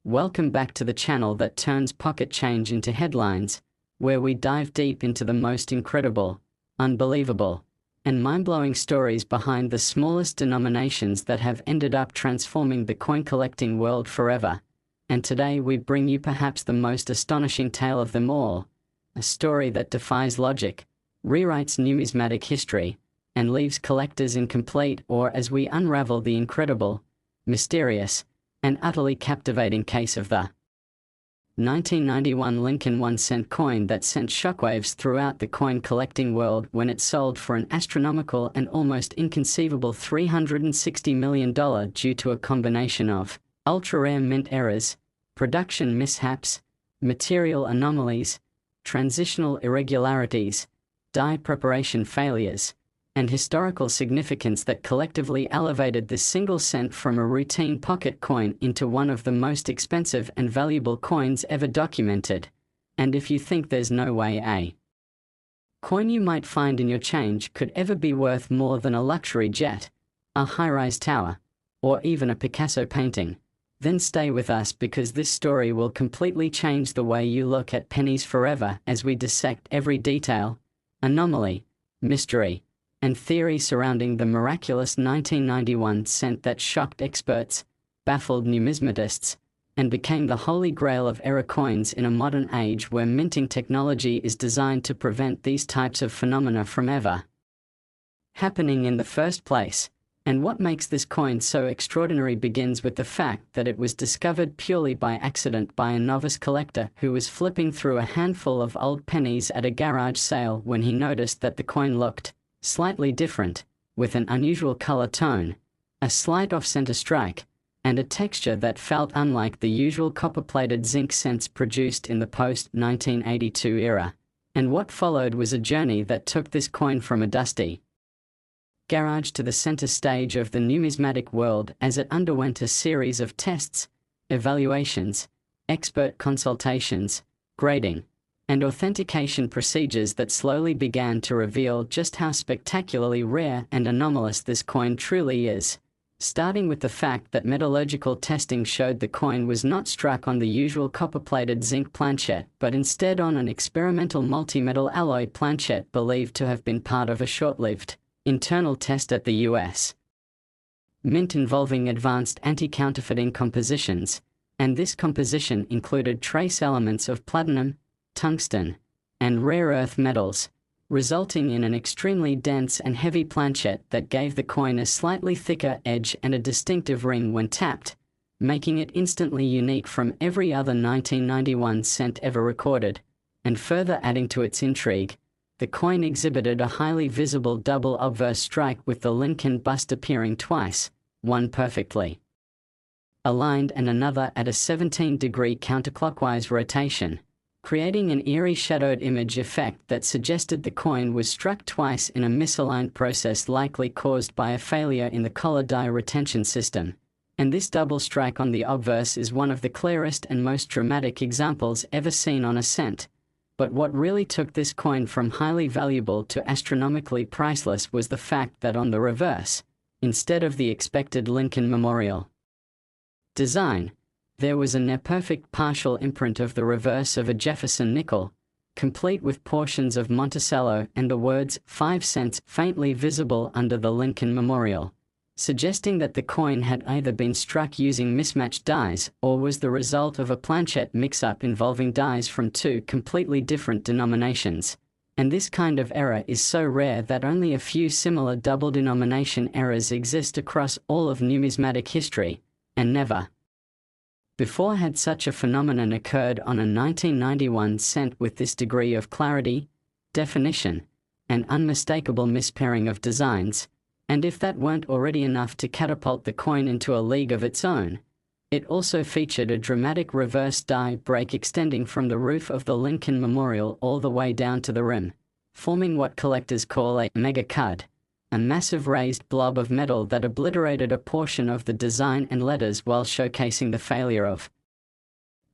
Welcome back to the channel that turns pocket change into headlines, where we dive deep into the most incredible, unbelievable, and mind-blowing stories behind the smallest denominations that have ended up transforming the coin collecting world forever. And today we bring you perhaps the most astonishing tale of them all, a story that defies logic, rewrites numismatic history, and leaves collectors incomplete or as we unravel the incredible, mysterious, and utterly captivating case of the 1991 Lincoln 1-cent coin that sent shockwaves throughout the coin collecting world when it sold for an astronomical and almost inconceivable $360 million due to a combination of ultra-rare mint errors, production mishaps, material anomalies, transitional irregularities, die preparation failures, and historical significance that collectively elevated this single cent from a routine pocket coin into one of the most expensive and valuable coins ever documented. And if you think there's no way a coin you might find in your change could ever be worth more than a luxury jet, a high-rise tower, or even a Picasso painting, then stay with us because this story will completely change the way you look at pennies forever as we dissect every detail, anomaly, mystery, and theory surrounding the miraculous 1991 cent that shocked experts, baffled numismatists, and became the holy grail of error coins in a modern age where minting technology is designed to prevent these types of phenomena from ever happening in the first place. And what makes this coin so extraordinary begins with the fact that it was discovered purely by accident by a novice collector who was flipping through a handful of old pennies at a garage sale when he noticed that the coin looked slightly different, with an unusual color tone, a slight off-center strike, and a texture that felt unlike the usual copper-plated zinc cents produced in the post-1982 era. And what followed was a journey that took this coin from a dusty garage to the center stage of the numismatic world as it underwent a series of tests, evaluations, expert consultations, grading, and authentication procedures that slowly began to reveal just how spectacularly rare and anomalous this coin truly is, starting with the fact that metallurgical testing showed the coin was not struck on the usual copper-plated zinc planchet but instead on an experimental multi-metal alloy planchet believed to have been part of a short-lived internal test at the U.S. Mint involving advanced anti-counterfeiting compositions, and this composition included trace elements of platinum, tungsten, and rare earth metals, resulting in an extremely dense and heavy planchet that gave the coin a slightly thicker edge and a distinctive ring when tapped, making it instantly unique from every other 1991 cent ever recorded. And further adding to its intrigue, the coin exhibited a highly visible double obverse strike with the Lincoln bust appearing twice, one perfectly aligned and another at a 17-degree counterclockwise rotation, creating an eerie shadowed image effect that suggested the coin was struck twice in a misaligned process likely caused by a failure in the collar die retention system. And this double strike on the obverse is one of the clearest and most dramatic examples ever seen on a cent. But what really took this coin from highly valuable to astronomically priceless was the fact that on the reverse, instead of the expected Lincoln Memorial design, there was a near-perfect partial imprint of the reverse of a Jefferson nickel, complete with portions of Monticello and the words 5 cents faintly visible under the Lincoln Memorial, suggesting that the coin had either been struck using mismatched dies or was the result of a planchet mix-up involving dies from two completely different denominations. And this kind of error is so rare that only a few similar double-denomination errors exist across all of numismatic history, and never before had such a phenomenon occurred on a 1991 cent with this degree of clarity, definition, and unmistakable mispairing of designs. And if that weren't already enough to catapult the coin into a league of its own, it also featured a dramatic reverse die break extending from the roof of the Lincoln Memorial all the way down to the rim, forming what collectors call a mega cud, a massive raised blob of metal that obliterated a portion of the design and letters while showcasing the failure of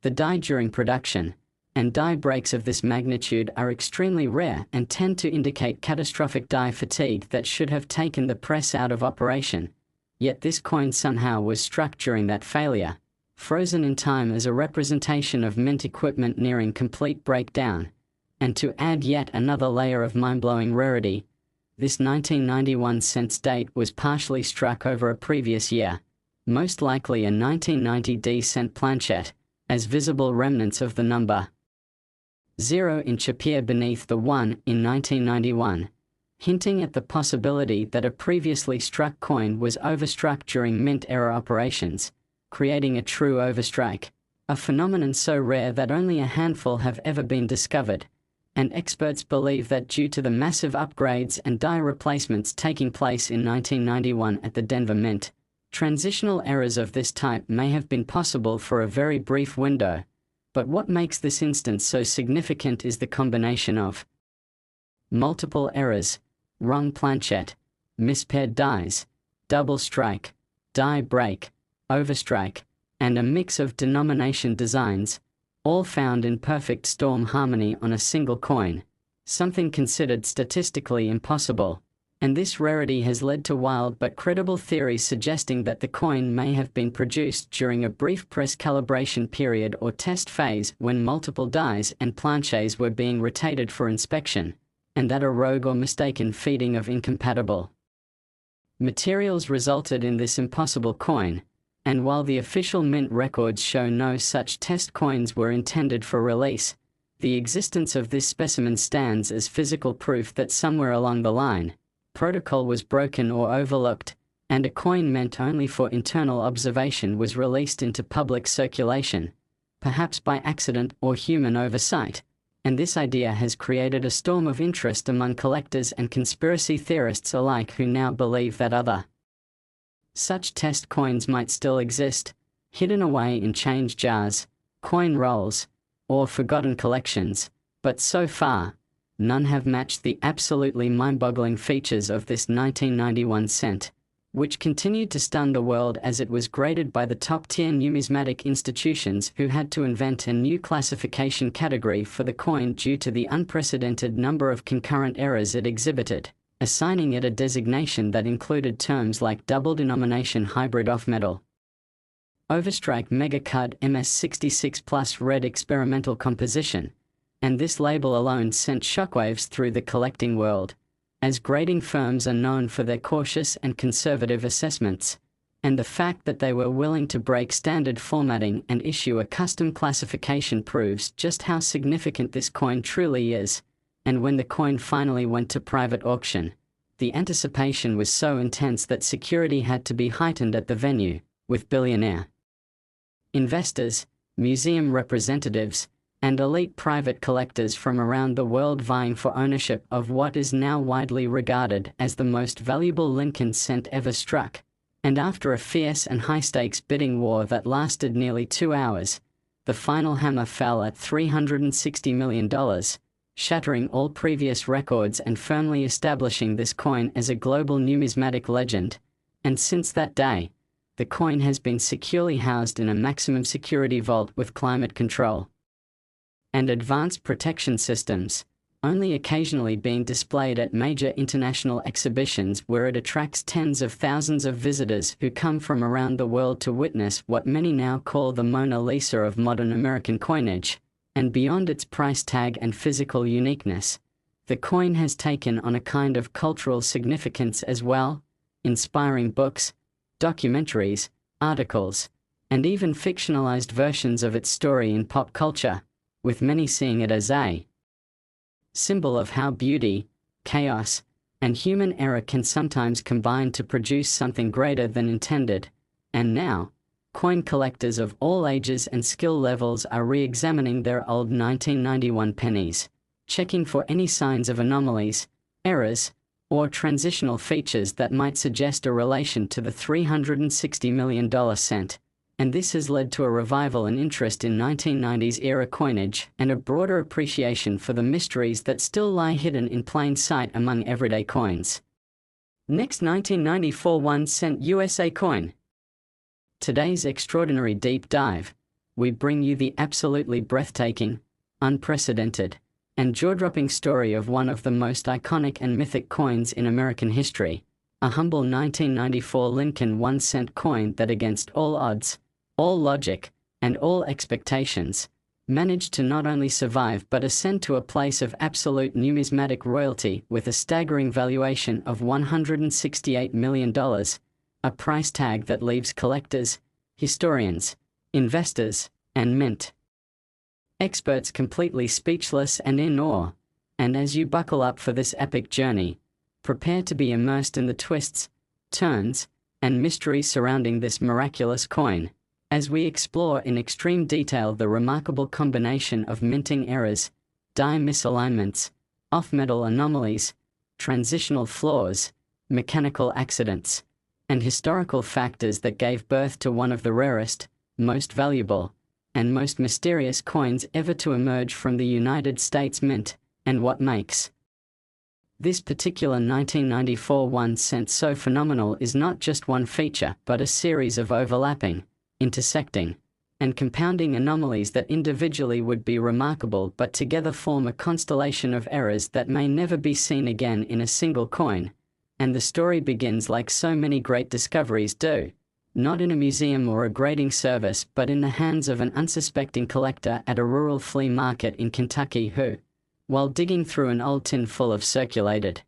the die during production. And die breaks of this magnitude are extremely rare and tend to indicate catastrophic die fatigue that should have taken the press out of operation. Yet this coin somehow was struck during that failure, frozen in time as a representation of mint equipment nearing complete breakdown. And to add yet another layer of mind-blowing rarity, this 1991 cents date was partially struck over a previous year, most likely a 1990 cent planchette, as visible remnants of the number 0 inch appear beneath the 1 in 1991, hinting at the possibility that a previously struck coin was overstruck during mint-era operations, creating a true overstrike, a phenomenon so rare that only a handful have ever been discovered, and experts believe that due to the massive upgrades and die replacements taking place in 1991 at the Denver Mint, transitional errors of this type may have been possible for a very brief window. But what makes this instance so significant is the combination of multiple errors, wrong planchette, mispaired dies, double strike, die break, overstrike, and a mix of denomination designs, all found in perfect storm harmony on a single coin, something considered statistically impossible. And this rarity has led to wild but credible theories suggesting that the coin may have been produced during a brief press calibration period or test phase when multiple dies and planchets were being rotated for inspection, and that a rogue or mistaken feeding of incompatible materials resulted in this impossible coin. And while the official mint records show no such test coins were intended for release, the existence of this specimen stands as physical proof that somewhere along the line, protocol was broken or overlooked, and a coin meant only for internal observation was released into public circulation, perhaps by accident or human oversight. And this idea has created a storm of interest among collectors and conspiracy theorists alike who now believe that other such test coins might still exist, hidden away in change jars, coin rolls, or forgotten collections, but so far, none have matched the absolutely mind-boggling features of this 1991 cent, which continued to stun the world as it was graded by the top-tier numismatic institutions who had to invent a new classification category for the coin due to the unprecedented number of concurrent errors it exhibited, assigning it a designation that included terms like double denomination hybrid off-metal, overstrike megacud MS66 plus red experimental composition, and this label alone sent shockwaves through the collecting world, as grading firms are known for their cautious and conservative assessments, and the fact that they were willing to break standard formatting and issue a custom classification proves just how significant this coin truly is. And when the coin finally went to private auction, the anticipation was so intense that security had to be heightened at the venue, with billionaire investors, museum representatives, and elite private collectors from around the world vying for ownership of what is now widely regarded as the most valuable Lincoln cent ever struck. And after a fierce and high-stakes bidding war that lasted nearly 2 hours, the final hammer fell at $360 million, shattering all previous records and firmly establishing this coin as a global numismatic legend. And since that day, the coin has been securely housed in a maximum security vault with climate control and advanced protection systems, only occasionally being displayed at major international exhibitions where it attracts tens of thousands of visitors who come from around the world to witness what many now call the Mona Lisa of modern American coinage. And beyond its price tag and physical uniqueness, the coin has taken on a kind of cultural significance as well, inspiring books, documentaries, articles, and even fictionalized versions of its story in pop culture, with many seeing it as a symbol of how beauty, chaos, and human error can sometimes combine to produce something greater than intended. And now, coin collectors of all ages and skill levels are re-examining their old 1991 pennies, checking for any signs of anomalies, errors, or transitional features that might suggest a relation to the $360 million cent. And this has led to a revival in interest in 1990s era coinage and a broader appreciation for the mysteries that still lie hidden in plain sight among everyday coins. Next, 1994 1 cent USA coin. Today's extraordinary deep dive, we bring you the absolutely breathtaking, unprecedented, and jaw-dropping story of one of the most iconic and mythic coins in American history, a humble 1994 Lincoln 1 cent coin that against all odds, all logic, and all expectations, managed to not only survive but ascend to a place of absolute numismatic royalty with a staggering valuation of $168 million, a price tag that leaves collectors, historians, investors, and mint experts completely speechless and in awe. And as you buckle up for this epic journey, prepare to be immersed in the twists, turns, and mysteries surrounding this miraculous coin, as we explore in extreme detail the remarkable combination of minting errors, die misalignments, off-metal anomalies, transitional flaws, mechanical accidents, and historical factors that gave birth to one of the rarest, most valuable, and most mysterious coins ever to emerge from the United States Mint, and what makes this particular 1994 1 cent so phenomenal is not just one feature but a series of overlapping, intersecting, and compounding anomalies that individually would be remarkable but together form a constellation of errors that may never be seen again in a single coin. And the story begins like so many great discoveries do, not in a museum or a grading service but in the hands of an unsuspecting collector at a rural flea market in Kentucky who, while digging through an old tin full of circulated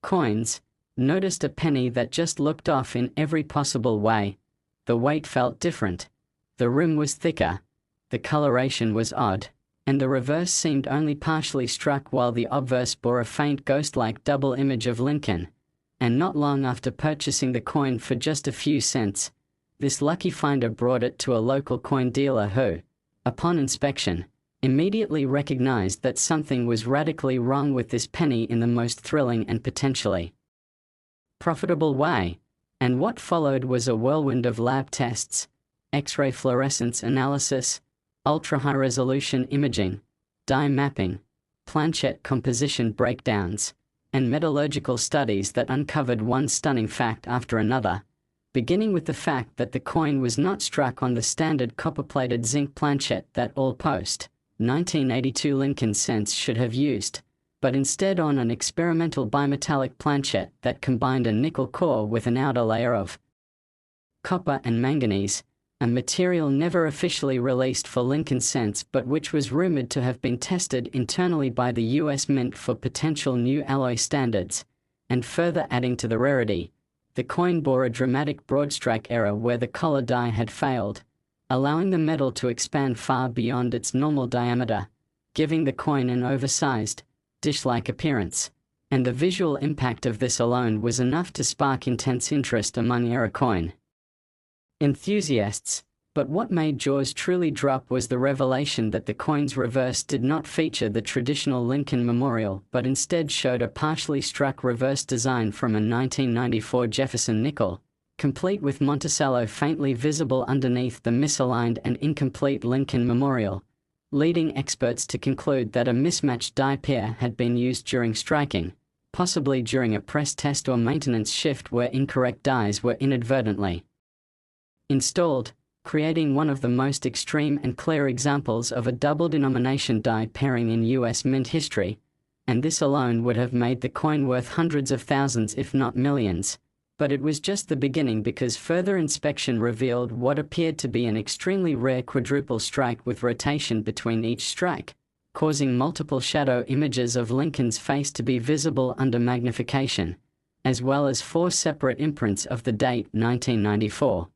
coins, noticed a penny that just looked off in every possible way. The weight felt different, the rim was thicker, the coloration was odd, and the reverse seemed only partially struck while the obverse bore a faint ghost-like double image of Lincoln. And not long after purchasing the coin for just a few cents, this lucky finder brought it to a local coin dealer who, upon inspection, immediately recognized that something was radically wrong with this penny in the most thrilling and potentially profitable way. And what followed was a whirlwind of lab tests, X-ray fluorescence analysis, ultra-high-resolution imaging, dye mapping, planchette composition breakdowns, and metallurgical studies that uncovered one stunning fact after another, beginning with the fact that the coin was not struck on the standard copper-plated zinc planchette that all post-1982 Lincoln cents should have used, but instead on an experimental bimetallic planchette that combined a nickel core with an outer layer of copper and manganese, a material never officially released for Lincoln cents but which was rumored to have been tested internally by the US Mint for potential new alloy standards. And further adding to the rarity, the coin bore a dramatic broadstrike error where the collar die had failed, allowing the metal to expand far beyond its normal diameter, giving the coin an oversized, dish-like appearance. And the visual impact of this alone was enough to spark intense interest among error coin enthusiasts. But what made jaws truly drop was the revelation that the coin's reverse did not feature the traditional Lincoln memorial but instead showed a partially struck reverse design from a 1994 Jefferson nickel, complete with Monticello faintly visible underneath the misaligned and incomplete Lincoln memorial, leading experts to conclude that a mismatched die pair had been used during striking, possibly during a press test or maintenance shift where incorrect dies were inadvertently installed, creating one of the most extreme and clear examples of a double-denomination die pairing in US Mint history, and this alone would have made the coin worth hundreds of thousands if not millions. But it was just the beginning because further inspection revealed what appeared to be an extremely rare quadruple strike with rotation between each strike, causing multiple shadow images of Lincoln's face to be visible under magnification, as well as 4 separate imprints of the date 1994.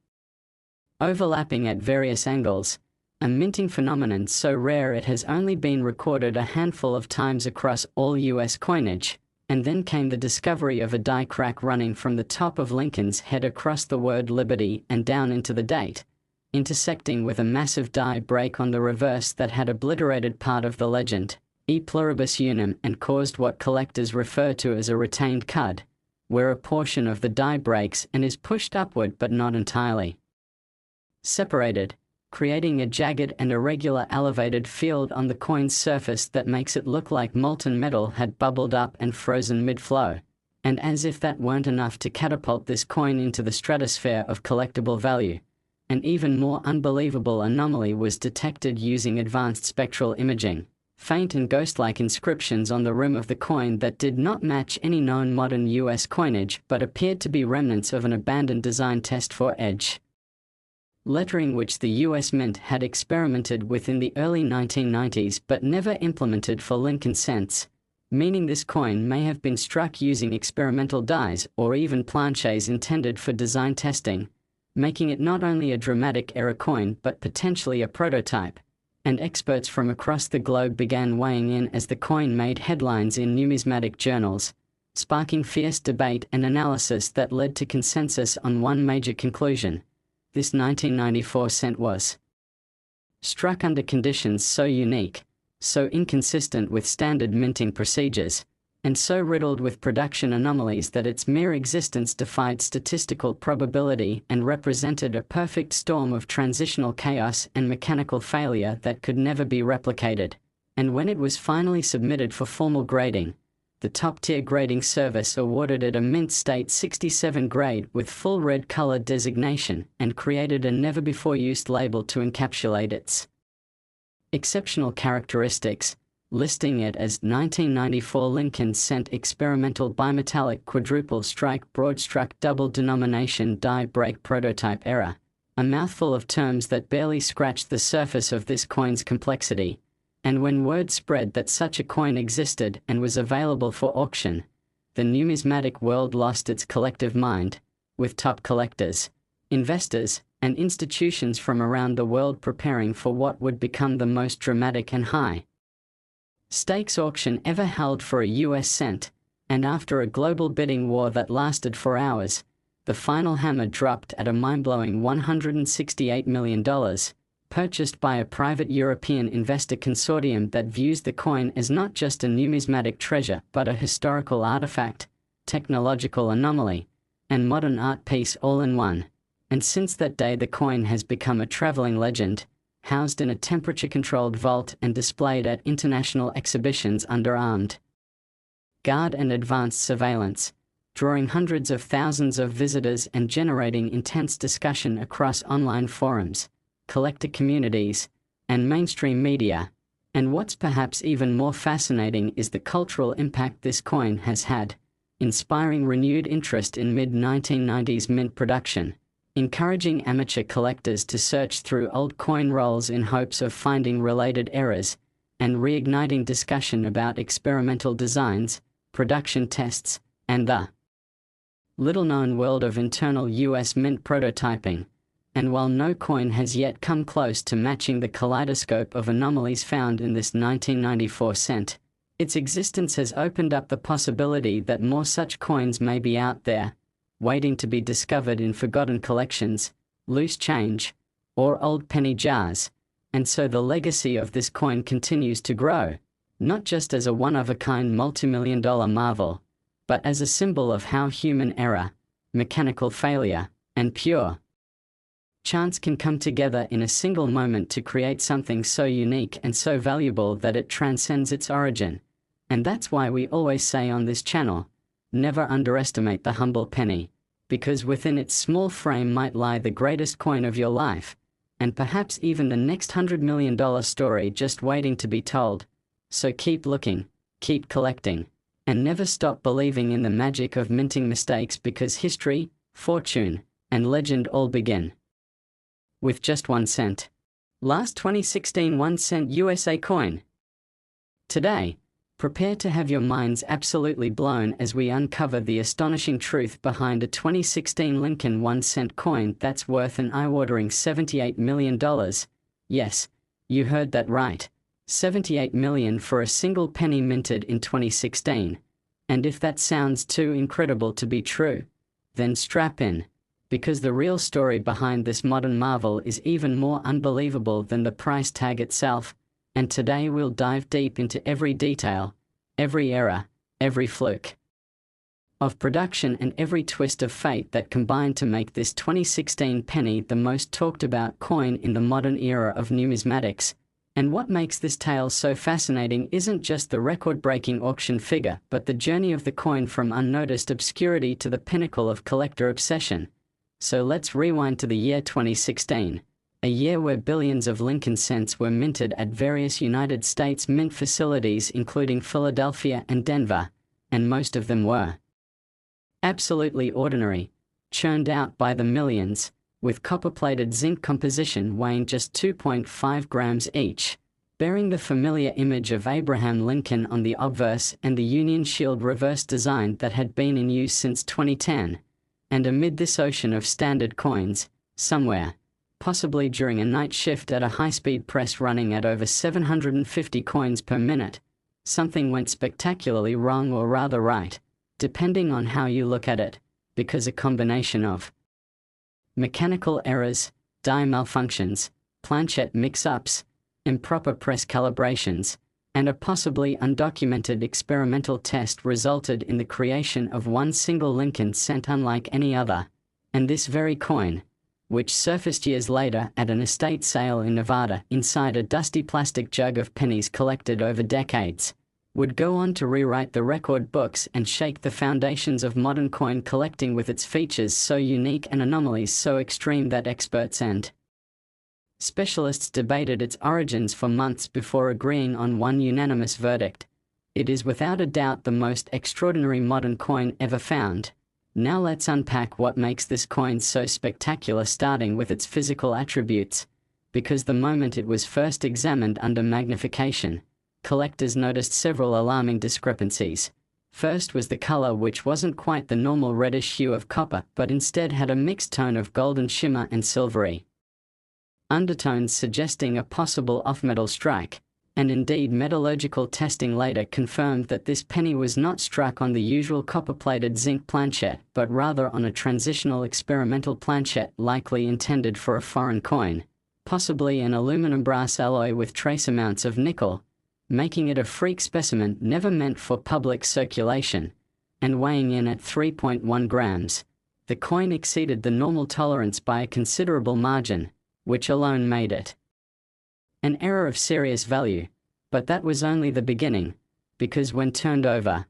Overlapping at various angles, a minting phenomenon so rare it has only been recorded a handful of times across all US coinage. And then came the discovery of a die crack running from the top of Lincoln's head across the word Liberty and down into the date, intersecting with a massive die break on the reverse that had obliterated part of the legend, E pluribus unum, and caused what collectors refer to as a retained cud, where a portion of the die breaks and is pushed upward but not entirely separated, creating a jagged and irregular elevated field on the coin's surface that makes it look like molten metal had bubbled up and frozen mid-flow. And as if that weren't enough to catapult this coin into the stratosphere of collectible value, an even more unbelievable anomaly was detected using advanced spectral imaging, faint and ghost-like inscriptions on the rim of the coin that did not match any known modern US coinage but appeared to be remnants of an abandoned design test for edge lettering which the US Mint had experimented with in the early 1990s but never implemented for Lincoln cents, meaning this coin may have been struck using experimental dies or even planches intended for design testing, making it not only a dramatic era coin but potentially a prototype. And experts from across the globe began weighing in as the coin made headlines in numismatic journals, sparking fierce debate and analysis that led to consensus on one major conclusion: this 1994 cent was struck under conditions so unique, so inconsistent with standard minting procedures, and so riddled with production anomalies that its mere existence defied statistical probability and represented a perfect storm of transitional chaos and mechanical failure that could never be replicated. And when it was finally submitted for formal grading, the top-tier grading service awarded it a Mint State 67 grade with full red color designation and created a never-before-used label to encapsulate its exceptional characteristics, listing it as 1994 Lincoln Cent Experimental Bimetallic Quadruple Strike Broadstruck Double Denomination Die Break Prototype Era, a mouthful of terms that barely scratched the surface of this coin's complexity. And when word spread that such a coin existed and was available for auction, the numismatic world lost its collective mind, with top collectors, investors, and institutions from around the world preparing for what would become the most dramatic and high stakes auction ever held for a US cent, and after a global bidding war that lasted for hours, the final hammer dropped at a mind-blowing $168 million, purchased by a private European investor consortium that views the coin as not just a numismatic treasure but a historical artifact, technological anomaly, and modern art piece all in one. And since that day the coin has become a traveling legend, housed in a temperature-controlled vault and displayed at international exhibitions under armed guard and advanced surveillance, drawing hundreds of thousands of visitors and generating intense discussion across online forums, collector communities, and mainstream media. And what's perhaps even more fascinating is the cultural impact this coin has had, inspiring renewed interest in mid-1990s mint production, encouraging amateur collectors to search through old coin rolls in hopes of finding related errors, and reigniting discussion about experimental designs, production tests, and the little-known world of internal US mint prototyping. And while no coin has yet come close to matching the kaleidoscope of anomalies found in this 1994 cent, its existence has opened up the possibility that more such coins may be out there, waiting to be discovered in forgotten collections, loose change, or old penny jars. And so the legacy of this coin continues to grow, not just as a one-of-a-kind multi-million-dollar marvel, but as a symbol of how human error, mechanical failure, and pure chance can come together in a single moment to create something so unique and so valuable that it transcends its origin. And that's why we always say on this channel, never underestimate the humble penny, because within its small frame might lie the greatest coin of your life, and perhaps even the next $100 million story just waiting to be told. So keep looking, keep collecting, and never stop believing in the magic of minting mistakes, because history, fortune, and legend all begin with just 1 cent. Last 2016 1 cent USA coin. Today, prepare to have your minds absolutely blown as we uncover the astonishing truth behind a 2016 Lincoln 1 cent coin that's worth an eye-watering $78 million. Yes, you heard that right. $78 million for a single penny minted in 2016. And if that sounds too incredible to be true, then strap in, because the real story behind this modern marvel is even more unbelievable than the price tag itself. And today we'll dive deep into every detail, every error, every fluke of production, and every twist of fate that combined to make this 2016 penny the most talked about coin in the modern era of numismatics. And what makes this tale so fascinating isn't just the record-breaking auction figure, but the journey of the coin from unnoticed obscurity to the pinnacle of collector obsession. So let's rewind to the year 2016, a year where billions of Lincoln cents were minted at various United States mint facilities including Philadelphia and Denver, and most of them were absolutely ordinary, churned out by the millions, with copper-plated zinc composition weighing just 2.5 grams each, bearing the familiar image of Abraham Lincoln on the obverse and the Union Shield reverse design that had been in use since 2010. And amid this ocean of standard coins, somewhere, possibly during a night shift at a high-speed press running at over 750 coins per minute, something went spectacularly wrong, or rather right, depending on how you look at it, because a combination of mechanical errors, die malfunctions, planchette mix-ups, improper press calibrations, and a possibly undocumented experimental test resulted in the creation of one single Lincoln cent unlike any other. And this very coin, which surfaced years later at an estate sale in Nevada inside a dusty plastic jug of pennies collected over decades, would go on to rewrite the record books and shake the foundations of modern coin collecting with its features so unique and anomalies so extreme that experts and specialists debated its origins for months before agreeing on one unanimous verdict. It is without a doubt the most extraordinary modern coin ever found. Now let's unpack what makes this coin so spectacular, starting with its physical attributes, because the moment it was first examined under magnification, collectors noticed several alarming discrepancies. First was the color, which wasn't quite the normal reddish hue of copper, but instead had a mixed tone of golden shimmer and silvery undertones, suggesting a possible off-metal strike. And indeed, metallurgical testing later confirmed that this penny was not struck on the usual copper-plated zinc planchette, but rather on a transitional experimental planchette likely intended for a foreign coin, possibly an aluminum brass alloy with trace amounts of nickel, making it a freak specimen never meant for public circulation. And weighing in at 3.1 grams, the coin exceeded the normal tolerance by a considerable margin, which alone made it an error of serious value. But that was only the beginning, because when turned over,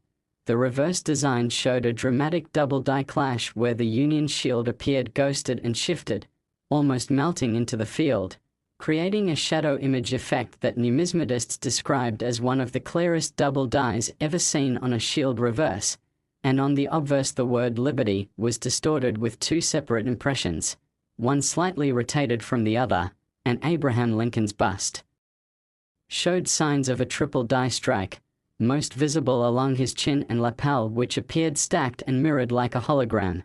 the reverse design showed a dramatic double die clash where the Union Shield appeared ghosted and shifted, almost melting into the field, creating a shadow image effect that numismatists described as one of the clearest double dies ever seen on a shield reverse. And on the obverse, the word Liberty was distorted with two separate impressions, one slightly rotated from the other, and Abraham Lincoln's bust showed signs of a triple die strike, most visible along his chin and lapel, which appeared stacked and mirrored like a hologram.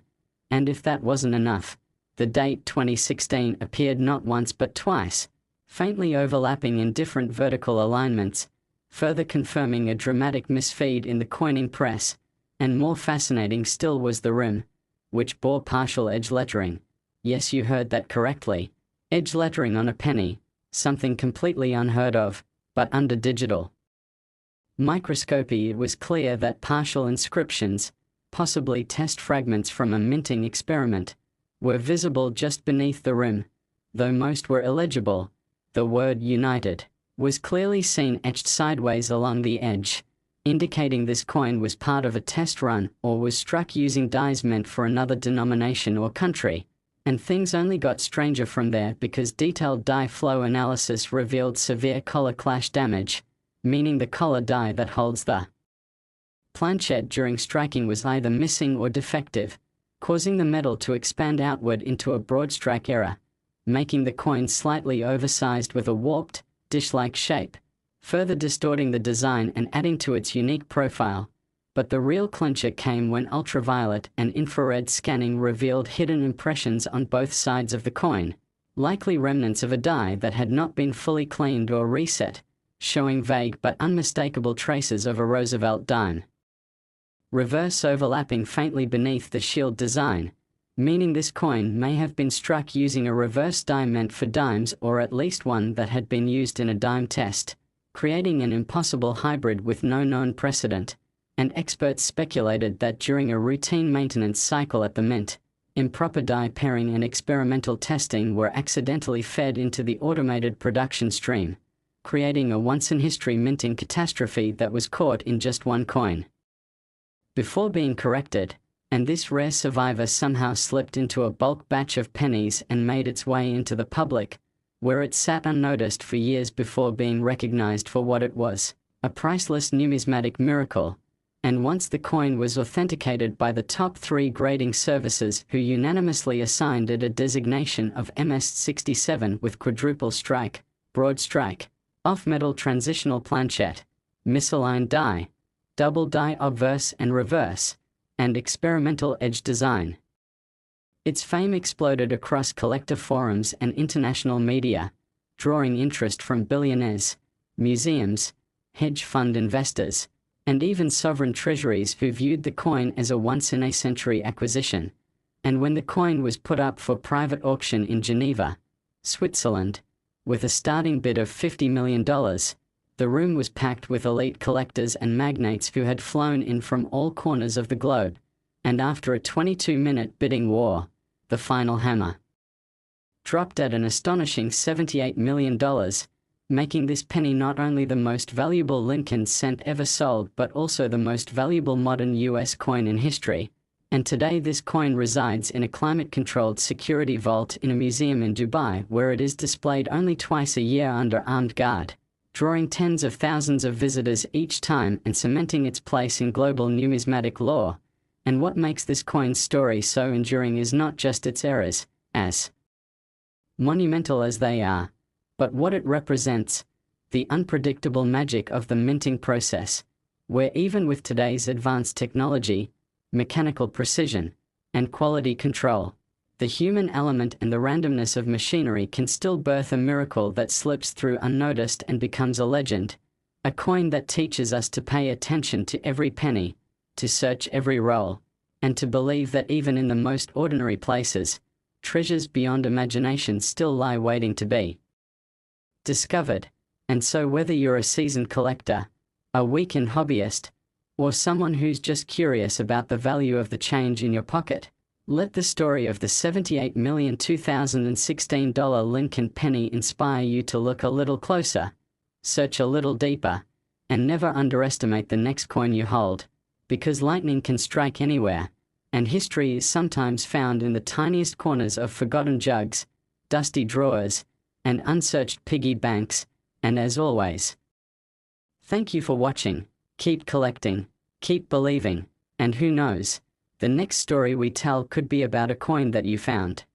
And if that wasn't enough, the date 2016 appeared not once but twice, faintly overlapping in different vertical alignments, further confirming a dramatic misfeed in the coining press. And more fascinating still was the rim, which bore partial edge lettering. Yes, you heard that correctly. Edge lettering on a penny, something completely unheard of, but under digital microscopy it was clear that partial inscriptions, possibly test fragments from a minting experiment, were visible just beneath the rim. Though most were illegible, the word United was clearly seen etched sideways along the edge, indicating this coin was part of a test run or was struck using dies meant for another denomination or country. And things only got stranger from there, because detailed die flow analysis revealed severe collar clash damage, meaning the collar die that holds the planchette during striking was either missing or defective, causing the metal to expand outward into a broad strike error, making the coin slightly oversized with a warped, dish-like shape, further distorting the design and adding to its unique profile. But the real clincher came when ultraviolet and infrared scanning revealed hidden impressions on both sides of the coin, likely remnants of a die that had not been fully cleaned or reset, showing vague but unmistakable traces of a Roosevelt dime reverse overlapping faintly beneath the shield design, meaning this coin may have been struck using a reverse die meant for dimes, or at least one that had been used in a dime test, creating an impossible hybrid with no known precedent. And experts speculated that during a routine maintenance cycle at the mint, improper die pairing and experimental testing were accidentally fed into the automated production stream, creating a once-in-history minting catastrophe that was caught in just one coin before being corrected. And this rare survivor somehow slipped into a bulk batch of pennies and made its way into the public, where it sat unnoticed for years before being recognized for what it was, a priceless numismatic miracle. and once the coin was authenticated by the top 3 grading services, who unanimously assigned it a designation of MS67 with quadruple strike, broad strike, off-metal transitional planchet, misaligned die, double die obverse and reverse, and experimental edge design. Its fame exploded across collector forums and international media, drawing interest from billionaires, museums, hedge fund investors, and even sovereign treasuries who viewed the coin as a once-in-a-century acquisition. And when the coin was put up for private auction in Geneva, Switzerland, with a starting bid of $50 million, the room was packed with elite collectors and magnates who had flown in from all corners of the globe. And after a 22-minute bidding war, the final hammer dropped at an astonishing $78 million, making this penny not only the most valuable Lincoln cent ever sold but also the most valuable modern US coin in history. And today this coin resides in a climate-controlled security vault in a museum in Dubai, where it is displayed only twice a year under armed guard, drawing tens of thousands of visitors each time and cementing its place in global numismatic lore. And what makes this coin's story so enduring is not just its errors, as monumental as they are, but what it represents: the unpredictable magic of the minting process, where even with today's advanced technology, mechanical precision, and quality control, the human element and the randomness of machinery can still birth a miracle that slips through unnoticed and becomes a legend. A coin that teaches us to pay attention to every penny, to search every roll, and to believe that even in the most ordinary places, treasures beyond imagination still lie waiting to be discovered. And so whether you're a seasoned collector, a weekend hobbyist, or someone who's just curious about the value of the change in your pocket, let the story of the $78 million 2016 Lincoln penny inspire you to look a little closer, search a little deeper, and never underestimate the next coin you hold, because lightning can strike anywhere, and history is sometimes found in the tiniest corners of forgotten jugs, dusty drawers, and unsearched piggy banks. And as always, thank you for watching. Keep collecting, keep believing, and who knows, the next story we tell could be about a coin that you found.